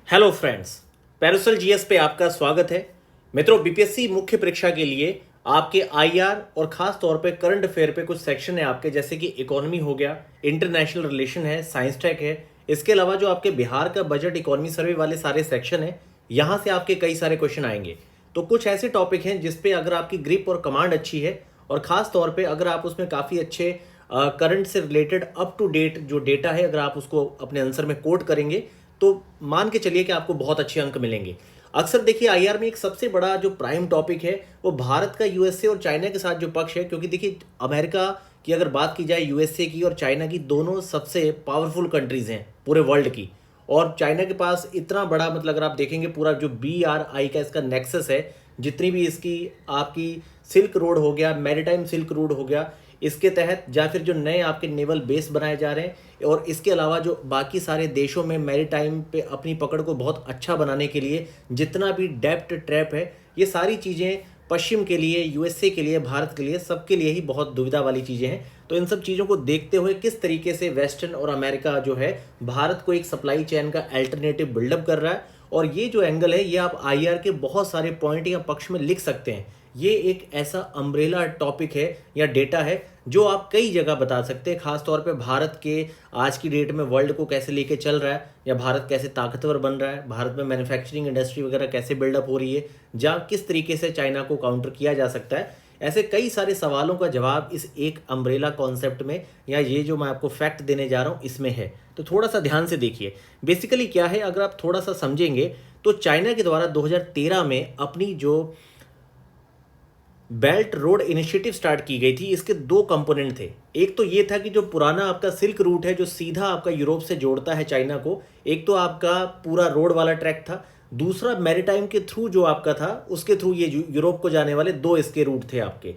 Hello friends, parasol GS पे आपका स्वागत है। मित्रों, बीपीएससी मुख्य परीक्षा के लिए आपके आईआर और खास तौर पे करंट अफेयर पे कुछ सेक्शन है आपके, जैसे कि इकोनॉमी हो गया, इंटरनेशनल रिलेशन है, साइंस टेक है। इसके अलावा जो आपके बिहार का बजट इकोनॉमी सर्वे वाले सारे सेक्शन है, यहाँ से आपके कई सारे क्वेश्चन आएंगे। तो कुछ ऐसे टॉपिक हैं जिसपे अगर आपकी ग्रिप और कमांड अच्छी है और खास तौर पे अगर आप उसमें काफ़ी अच्छे करंट से रिलेटेड अप टू डेट जो डेटा है अगर आप उसको अपने आंसर में कोट करेंगे तो मान के चलिए कि आपको बहुत अच्छे अंक मिलेंगे। अक्सर देखिए आईआर में एक सबसे बड़ा जो प्राइम टॉपिक है वो भारत का यूएसए और चाइना के साथ जो पक्ष है, क्योंकि देखिए अमेरिका की अगर बात की जाए, यूएसए की और चाइना की, दोनों सबसे पावरफुल कंट्रीज हैं पूरे वर्ल्ड की। और चाइना के पास इतना बड़ा, मतलब अगर आप देखेंगे पूरा जो BRI का इसका नेक्सस है, जितनी भी इसकी आपकी सिल्क रोड हो गया, मैरीटाइम सिल्क रोड हो गया, इसके तहत या फिर जो नए आपके नेवल बेस बनाए जा रहे हैं, और इसके अलावा जो बाकी सारे देशों में मैरीटाइम पे अपनी पकड़ को बहुत अच्छा बनाने के लिए जितना भी डेप्थ ट्रैप है, ये सारी चीज़ें पश्चिम के लिए, यूएसए के लिए, भारत के लिए, सबके लिए ही बहुत दुविधा वाली चीज़ें हैं। तो इन सब चीज़ों को देखते हुए किस तरीके से वेस्टर्न और अमेरिका जो है भारत को एक सप्लाई चेन का अल्टरनेटिव बिल्डअप कर रहा है, और ये जो एंगल है ये आप आईआर के बहुत सारे पॉइंट या पक्ष में लिख सकते हैं। ये एक ऐसा अम्ब्रेला टॉपिक है या डेटा है जो आप कई जगह बता सकते हैं, खासतौर पे भारत के आज की डेट में वर्ल्ड को कैसे लेके चल रहा है, या भारत कैसे ताकतवर बन रहा है, भारत में मैन्युफैक्चरिंग इंडस्ट्री वगैरह कैसे बिल्डअप हो रही है, जहाँ किस तरीके से चाइना को काउंटर किया जा सकता है। ऐसे कई सारे सवालों का जवाब इस एक अम्ब्रेला कॉन्सेप्ट में, या ये जो मैं आपको फैक्ट देने जा रहा हूँ इसमें है। तो थोड़ा सा ध्यान से देखिए। बेसिकली क्या है, अगर आप थोड़ा सा समझेंगे तो चाइना के द्वारा 2013 में अपनी जो बेल्ट रोड इनिशिएटिव स्टार्ट की गई थी, इसके दो कंपोनेंट थे। एक तो ये था कि जो पुराना आपका सिल्क रूट है जो सीधा आपका यूरोप से जोड़ता है चाइना को, एक तो आपका पूरा रोड वाला ट्रैक था। दूसरा मैरीटाइम के थ्रू जो आपका था, उसके थ्रू ये यूरोप को जाने वाले दो इसके रूट थे आपके।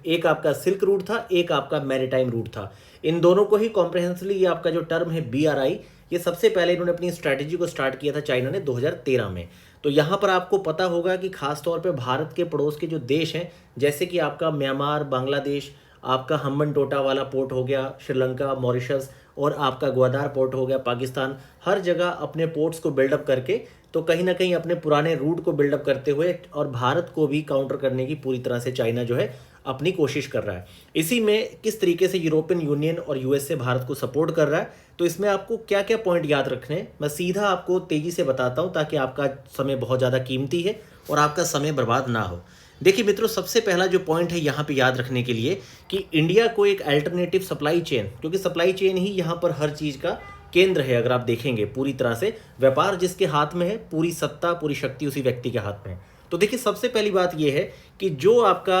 एक आपका सिल्क रूट था, एक आपका मैरीटाइम रूट था। इन दोनों को ही कॉम्प्रहेंसिवली ये आपका जो टर्म है BRI, ये सबसे पहले इन्होंने अपनी स्ट्रैटेजी को स्टार्ट किया था चाइना ने 2013 में। तो यहाँ पर आपको पता होगा कि खास तौर पे भारत के पड़ोस के जो देश हैं, जैसे कि आपका म्यांमार, बांग्लादेश, आपका हम्बन टोटा वाला पोर्ट हो गया, श्रीलंका, मॉरिशस, और आपका ग्वादार पोर्ट हो गया, पाकिस्तान, हर जगह अपने पोर्ट्स को बिल्डअप करके, तो कहीं ना कहीं अपने पुराने रूट को बिल्डअप करते हुए और भारत को भी काउंटर करने की पूरी तरह से चाइना जो है अपनी कोशिश कर रहा है। इसी में किस तरीके से यूरोपियन यूनियन और यूएसए भारत को सपोर्ट कर रहा है, तो इसमें आपको क्या क्या पॉइंट याद रखने हैं मैं सीधा आपको तेजी से बताता हूं, ताकि आपका समय बहुत ज़्यादा कीमती है और आपका समय बर्बाद ना हो। देखिए मित्रों, सबसे पहला जो पॉइंट है यहाँ पे याद रखने के लिए कि इंडिया को एक अल्टरनेटिव सप्लाई चेन, क्योंकि सप्लाई चेन ही यहाँ पर हर चीज़ का केंद्र है। अगर आप देखेंगे पूरी तरह से व्यापार जिसके हाथ में है, पूरी सत्ता, पूरी शक्ति उसी व्यक्ति के हाथ में है। तो देखिए सबसे पहली बात यह है कि जो आपका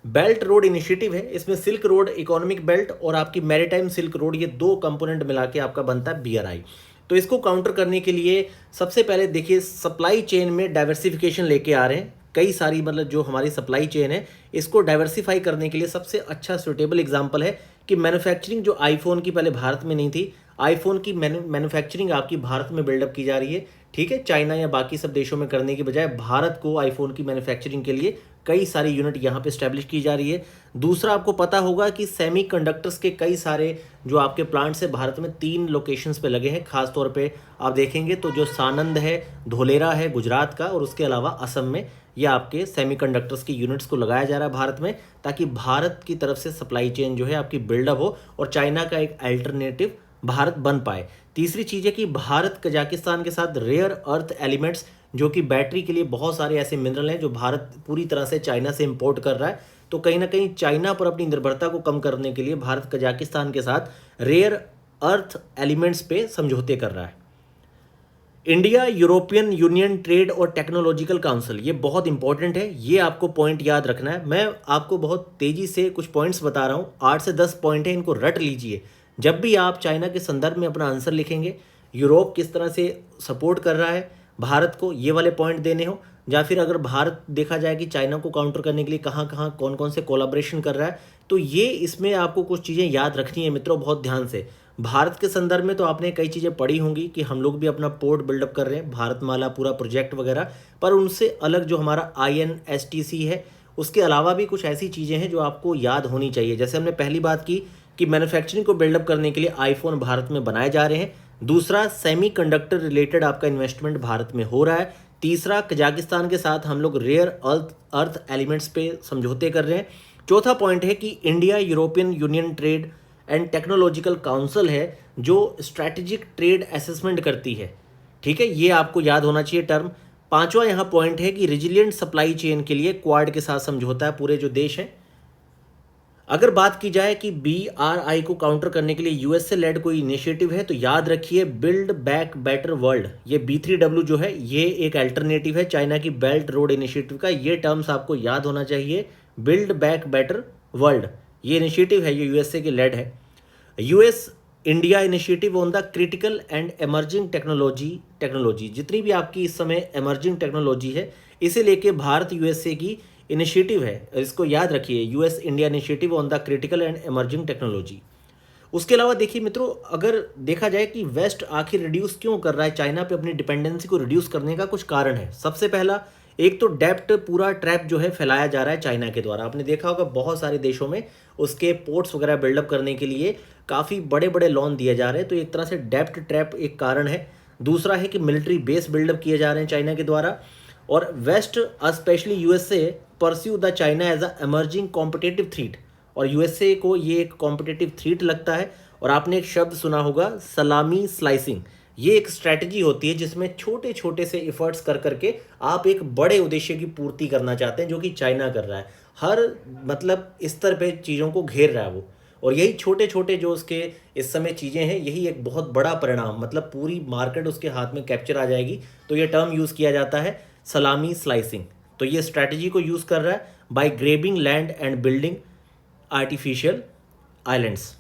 बेल्ट रोड इनिशिएटिव है, इसमें सिल्क रोड इकोनॉमिक बेल्ट और आपकी मैरीटाइम सिल्क रोड, ये दो कंपोनेंट मिला के आपका बनता है BRI। तो इसको काउंटर करने के लिए सबसे पहले देखिए सप्लाई चेन में डाइवर्सिफिकेशन लेके आ रहे हैं। कई सारी, मतलब जो हमारी सप्लाई चेन है इसको डाइवर्सिफाई करने के लिए सबसे अच्छा सुटेबल एग्जांपल है कि मैन्युफैक्चरिंग जो आईफोन की पहले भारत में नहीं थी, आईफोन की मैन्युफैक्चरिंग आपकी भारत में बिल्डअप की जा रही है। ठीक है, चाइना या बाकी सब देशों में करने की बजाय भारत को आईफोन की मैन्युफैक्चरिंग के लिए कई सारी यूनिट यहाँ पे स्टैब्लिश की जा रही है। दूसरा, आपको पता होगा कि सेमीकंडक्टर्स के कई सारे जो आपके प्लांट्स है भारत में 3 लोकेशंस पे लगे हैं। खास तौर पे आप देखेंगे तो जो सानंद है, धोलेरा है गुजरात का, और उसके अलावा असम में ये आपके सेमीकंडक्टर्स की यूनिट्स को लगाया जा रहा है भारत में, ताकि भारत की तरफ से सप्लाई चेन जो है आपकी बिल्डअप हो और चाइना का एक अल्टरनेटिव भारत बन पाए। तीसरी चीज़ है कि भारत कजाकिस्तान के साथ रेयर अर्थ एलिमेंट्स, जो कि बैटरी के लिए बहुत सारे ऐसे मिनरल हैं जो भारत पूरी तरह से चाइना से इंपोर्ट कर रहा है, तो कहीं ना कहीं चाइना पर अपनी निर्भरता को कम करने के लिए भारत कजाकिस्तान के साथ रेयर अर्थ एलिमेंट्स पे समझौते कर रहा है। इंडिया यूरोपियन यूनियन ट्रेड और टेक्नोलॉजिकल काउंसिल, ये बहुत इंपॉर्टेंट है, ये आपको पॉइंट याद रखना है। मैं आपको बहुत तेज़ी से कुछ पॉइंट्स बता रहा हूँ, 8 से 10 पॉइंट है, इनको रट लीजिए। जब भी आप चाइना के संदर्भ में अपना आंसर लिखेंगे, यूरोप किस तरह से सपोर्ट कर रहा है भारत को, ये वाले पॉइंट देने हो, या फिर अगर भारत देखा जाए कि चाइना को काउंटर करने के लिए कहाँ कहाँ कौन कौन से कोलाब्रेशन कर रहा है, तो ये इसमें आपको कुछ चीज़ें याद रखनी है मित्रों बहुत ध्यान से। भारत के संदर्भ में तो आपने कई चीज़ें पढ़ी होंगी कि हम लोग भी अपना पोर्ट बिल्डअप कर रहे हैं, भारतमाला पूरा प्रोजेक्ट वगैरह, पर उनसे अलग जो हमारा INSTC है, उसके अलावा भी कुछ ऐसी चीज़ें हैं जो आपको याद होनी चाहिए। जैसे हमने पहली बात की कि मैन्युफैक्चरिंग को बिल्डअप करने के लिए आईफोन भारत में बनाए जा रहे हैं, दूसरा, सेमीकंडक्टर रिलेटेड आपका इन्वेस्टमेंट भारत में हो रहा है। तीसरा, कजाकिस्तान के साथ हम लोग रेयर अर्थ एलिमेंट्स पे समझौते कर रहे हैं। चौथा पॉइंट है कि India European union trade and technological council है जो स्ट्रैटेजिक ट्रेड असेसमेंट करती है। ठीक है, ये आपको याद होना चाहिए टर्म। पांचवा यहाँ पॉइंट है कि रिजिलियंट सप्लाई चेन के लिए क्वाड के साथ समझौता है पूरे जो देश हैं। अगर बात की जाए कि BRI को काउंटर करने के लिए यूएस से लेड कोई इनिशिएटिव है तो याद रखिए बिल्ड बैक बेटर वर्ल्ड, ये B3W जो है ये एक अल्टरनेटिव है चाइना की बेल्ट रोड इनिशिएटिव का। ये टर्म्स आपको याद होना चाहिए, बिल्ड बैक बेटर वर्ल्ड, ये इनिशिएटिव है, ये यूएसए की लेड है। US India initiative on the critical and emerging technology, जितनी भी आपकी इस समय एमर्जिंग टेक्नोलॉजी है इसे लेके भारत यूएसए की इनिशिएटिव है, इसको याद रखिए, US India initiative on the critical and emerging technology. उसके अलावा देखिए मित्रों, अगर देखा जाए कि वेस्ट आखिर रिड्यूस क्यों कर रहा है चाइना पे, अपनी डिपेंडेंसी को रिड्यूस करने का कुछ कारण है। सबसे पहला, एक तो डेप्ट पूरा ट्रैप जो है फैलाया जा रहा है चाइना के द्वारा। आपने देखा होगा बहुत सारे देशों में उसके पोर्ट्स वगैरह बिल्डअप करने के लिए काफ़ी बड़े बड़े लोन दिए जा रहे हैं, तो एक तरह से डेप्ट ट्रैप एक कारण है। दूसरा है कि मिलिट्री बेस बिल्डअप किए जा रहे हैं चाइना के द्वारा, और west specially USA pursue the China as a emerging competitive threat, और यूएसए को ये एक कॉम्पिटेटिव थ्रीट लगता है। और आपने एक शब्द सुना होगा सलामी स्लाइसिंग, ये एक स्ट्रैटेजी होती है जिसमें छोटे छोटे से एफर्ट्स कर करके आप एक बड़े उद्देश्य की पूर्ति करना चाहते हैं, जो कि चाइना कर रहा है। हर मतलब स्तर पे चीज़ों को घेर रहा है वो, और यही छोटे छोटे जो उसके इस समय चीज़ें हैं, यही एक बहुत बड़ा परिणाम, मतलब पूरी मार्केट उसके हाथ में कैप्चर आ जाएगी। तो ये टर्म यूज़ किया जाता है सलामी स्लाइसिंग। तो ये स्ट्रैटेजी को यूज़ कर रहा है by grabbing land and building artificial islands.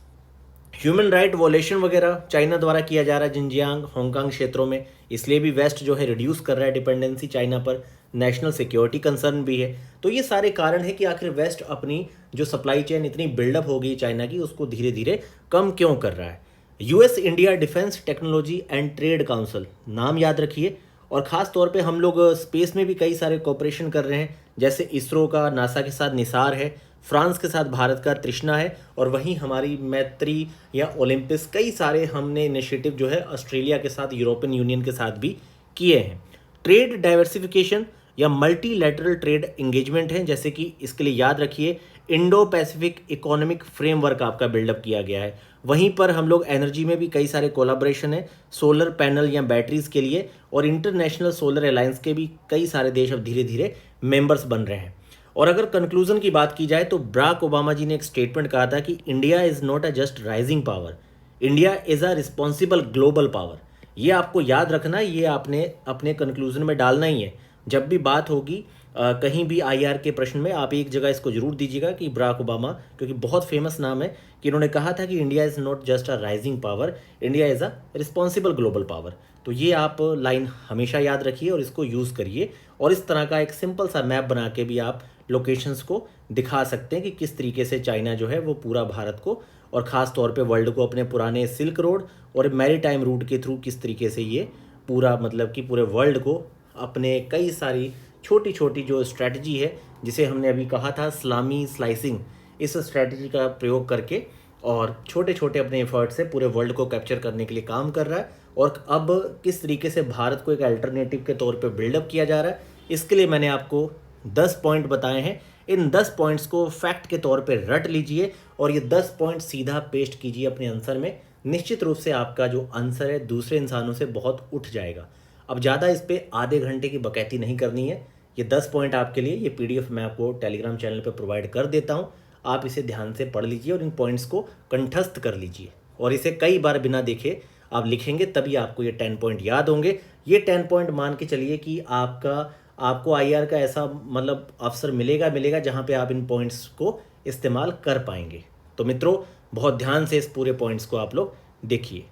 Human right violation वगैरह चाइना द्वारा किया जा रहा है जिनजियांग हांगकांग क्षेत्रों में, इसलिए भी वेस्ट जो है रिड्यूस कर रहा है डिपेंडेंसी चाइना पर। नेशनल सिक्योरिटी कंसर्न भी है। तो ये सारे कारण है कि आखिर वेस्ट अपनी जो सप्लाई चेन इतनी बिल्डअप हो गई चाइना की, उसको धीरे धीरे कम क्यों कर रहा है। US India defence technology and trade council, नाम याद रखिए। और ख़ास तौर पे हम लोग स्पेस में भी कई सारे कोऑपरेशन कर रहे हैं, जैसे इसरो का नासा के साथ निसार है, फ्रांस के साथ भारत का तृष्णा है, और वहीं हमारी मैत्री या ओलंपिस, कई सारे हमने इनिशिएटिव जो है ऑस्ट्रेलिया के साथ, यूरोपियन यूनियन के साथ भी किए हैं। ट्रेड डाइवर्सिफिकेशन या मल्टीलैटरल ट्रेड एंगेजमेंट है, जैसे कि इसके लिए याद रखिए इंडो पैसिफिक इकोनॉमिक फ्रेमवर्क आपका बिल्डअप किया गया है। वहीं पर हम लोग एनर्जी में भी कई सारे कोलाब्रेशन है, सोलर पैनल या बैटरीज के लिए, और इंटरनेशनल सोलर अलायंस के भी कई सारे देश अब धीरे धीरे मेंबर्स बन रहे हैं। और अगर कंक्लूजन की बात की जाए तो बराक ओबामा जी ने एक स्टेटमेंट कहा था कि India is not a just rising power, India is a responsible global power. ये आपको याद रखना, ये आपने अपने कंक्लूजन में डालना ही है। जब भी बात होगी कहीं भी आईआर के प्रश्न में, आप एक जगह इसको जरूर दीजिएगा कि बराक ओबामा, क्योंकि बहुत फेमस नाम है, कि इन्होंने कहा था कि India is not just a rising power, India is a responsible global power. तो ये आप लाइन हमेशा याद रखिए और इसको यूज़ करिए, और इस तरह का एक सिंपल सा मैप बना के भी आप लोकेशंस को दिखा सकते हैं कि किस तरीके से चाइना जो है वो पूरा भारत को और ख़ास तौर पे वर्ल्ड को अपने पुराने सिल्क रोड और मैरीटाइम रूट के थ्रू किस तरीके से ये पूरा, मतलब कि पूरे वर्ल्ड को अपने कई सारी छोटी छोटी जो स्ट्रैटेजी है, जिसे हमने अभी कहा था सलामी स्लाइसिंग, इस स्ट्रैटेजी का प्रयोग करके और छोटे छोटे अपने एफर्ट से पूरे वर्ल्ड को कैप्चर करने के लिए काम कर रहा है। और अब किस तरीके से भारत को एक अल्टरनेटिव के तौर पे बिल्डअप किया जा रहा है, इसके लिए मैंने आपको 10 पॉइंट बताए हैं। इन 10 पॉइंट्स को फैक्ट के तौर पे रट लीजिए और ये 10 पॉइंट सीधा पेस्ट कीजिए अपने आंसर में। निश्चित रूप से आपका जो आंसर है दूसरे इंसानों से बहुत उठ जाएगा। अब ज़्यादा इस पर आधे घंटे की बकैती नहीं करनी है। ये 10 पॉइंट आपके लिए, ये PDF मैं आपको टेलीग्राम चैनल पे प्रोवाइड कर देता हूँ। आप इसे ध्यान से पढ़ लीजिए और इन पॉइंट्स को कंठस्थ कर लीजिए, और इसे कई बार बिना देखे आप लिखेंगे, तभी आपको ये 10 पॉइंट याद होंगे। ये 10 पॉइंट मान के चलिए कि आपको IR का ऐसा मतलब अवसर मिलेगा जहाँ पे आप इन पॉइंट्स को इस्तेमाल कर पाएंगे। तो मित्रों, बहुत ध्यान से इस पूरे पॉइंट्स को आप लोग देखिए।